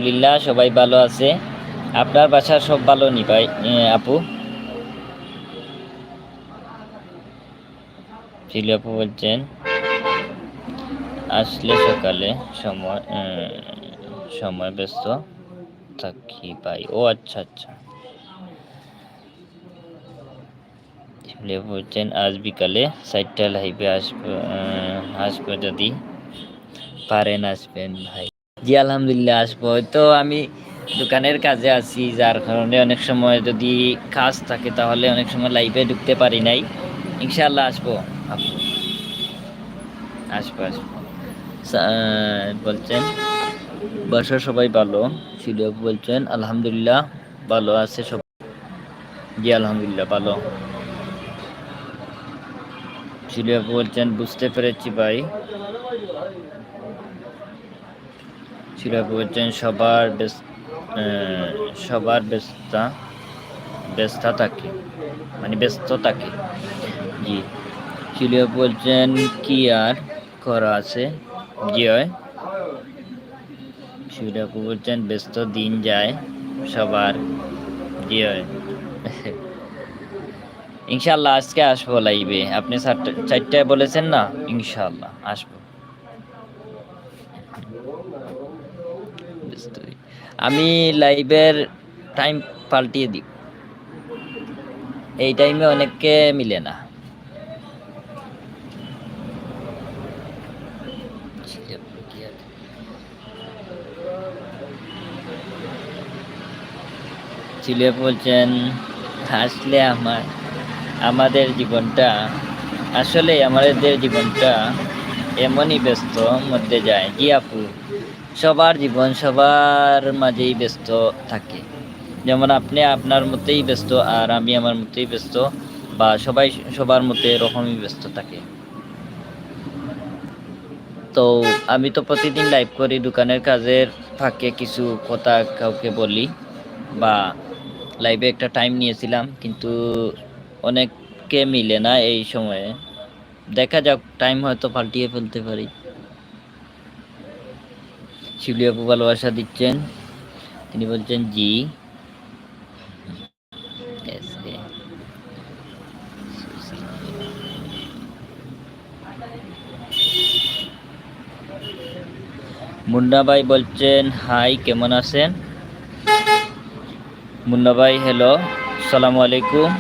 আলহামদুলিল্লাহ সবাই ভালো আছে। আপনার বাসার সব ভালো নি ভাই? আপু চিলি আপু বলছেন আসলে সকালে সময় সময় ব্যস্ত থাকি ভাই। ও আচ্ছা আচ্ছা। চিলি আপু বলছেন আজ বিকালে 4টা লাইভে আসবো যদি পারেন আসবেন ভাই। জি আলহামদুলিল্লাহ আসবো। তো আমি দোকানের কাজে আছি, যার কারণে অনেক সময় যদি কাজ থাকে তাহলে অনেক সময় লাইভে ঢুকতে পারি নাই। ইনশাআল্লাহ আসবো আপু, আসবো আসবো। বলছেন বাসার সবাই ভালো? শিলু আপু বলছেন আলহামদুলিল্লাহ ভালো আছে সব। জি আলহামদুলিল্লাহ ভালো। শিলু আপু বলছেন বুঝতে পেরেছি ভাই। শিলু আপু বলছেন সবার ব্যস্ত থাকে, মানে ব্যস্ত থাকে। জি শিলু আপু বলছেন কি আর করা আছে। জি হয়। শিলু আপু বলছেন ব্যস্ত দিন যায় সবার। জি হয়। ইনশাল্লাহ আজকে আসবো লাইভে। আপনি 4টায় বলেছেন না, ইনশাল্লাহ আসবো। আমি লাইভের টাইম পাল্টিয়ে দিই, এই টাইমে অনেককে মিলে না। ছিলে বলছেন আসলে আমাদের জীবনটা, আসলে আমাদের জীবনটা এমনই ব্যস্ত মধ্যে যায়। জি আপু, সবার জীবন সবার মাঝেই ব্যস্ত থাকে। যেমন আপনি আপনার মতেই ব্যস্ত, আর আমি আমার মতেই ব্যস্ত, বা সবাই সবার মতে এরকমই ব্যস্ত থাকে। তো আমি তো প্রতিদিন লাইভ করি, দোকানের কাজের ফাঁকে কিছু কথা কাউকে বলি, বা লাইভে একটা টাইম নিয়েছিলাম, কিন্তু অনেককে মিলে না এই সময়ে। দেখা যাক, টাইম হয়তো পাল্টিয়ে ফেলতে পারি। শিবলি আপু ভালোবাসা দিচ্ছেন, তিনি বলছেন জি। মুন্না ভাই বলছেন হাই, কেমন আছেন? মুন্না ভাই হ্যালো, সালামু আলাইকুম।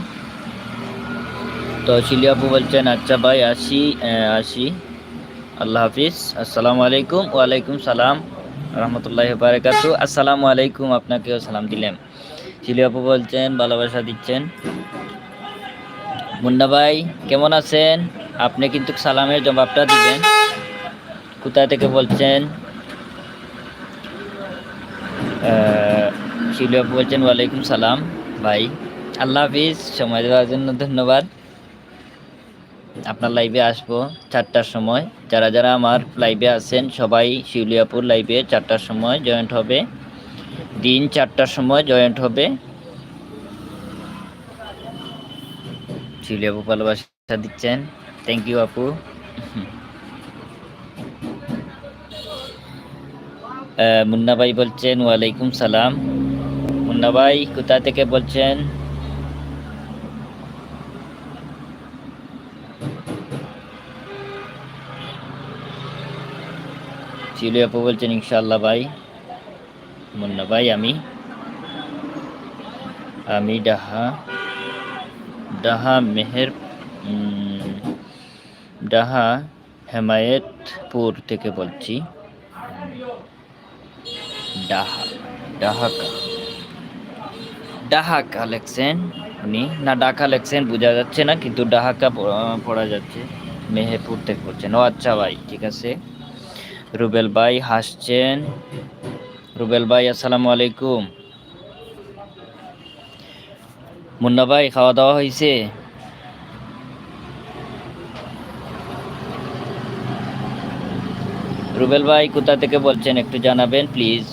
তো শিলি আপু বলছেন আচ্ছা ভাই আসি, আল্লাহ হাফিজ, আসসালামু আলাইকুম। ওয়ালাইকুম সালাম রহমতুল্লাহি বারাকাতু। আসসালামু আলাইকুম, আপনাকেও সালাম দিলাম। শিলি আপু বলছেন ভালোবাসা দিচ্ছেন। মুন্না ভাই কেমন আছেন? আপনি কিন্তু সালামের জবাবটা দিবেন। কোথা থেকে বলছেন? শিলি আপু বলছেন ওয়ালাইকুম সালাম ভাই, আল্লাহ হাফিজ, সময় দেওয়ার জন্য ধন্যবাদ। আপনার লাইভে আসবো 4টার সময়। যারা যারা আমার লাইভে আছেন সবাই শিউলিয়াপুর লাইভে 4টার সময় জয়েন্ট হবে, দিন 4টার সময় জয়েন্ট হবে। শিউলিয়াপু ভালোবাসা দিচ্ছেন, থ্যাংক ইউ আপু। মুন্না ভাই বলছেন ওয়ালাইকুম সালাম। মুন্না ভাই কোথা থেকে বলছেন? শিউলিয়াপু বলছেন ইনশাআল্লাহ ভাই। মুন্না ভাই আমি ডাহা ডাহা হেমায়েতপুর থেকে বলছি। ডাহাকা লেখছেন উনি, না ঢাকা লেখছেন বোঝা যাচ্ছে না, কিন্তু ডাহাকা পড়া যাচ্ছে। মেহেরপুর থেকে বলছেন, ও আচ্ছা ভাই ঠিক আছে। রুবেল ভাই হাসছেন। রুবেল ভাই আসসালামু আলাইকুম। মুন্না ভাই খাওয়া দাওয়া হয়েছে? রুবেল ভাই কোথা থেকে বলছেন একটু জানাবেন প্লিজ।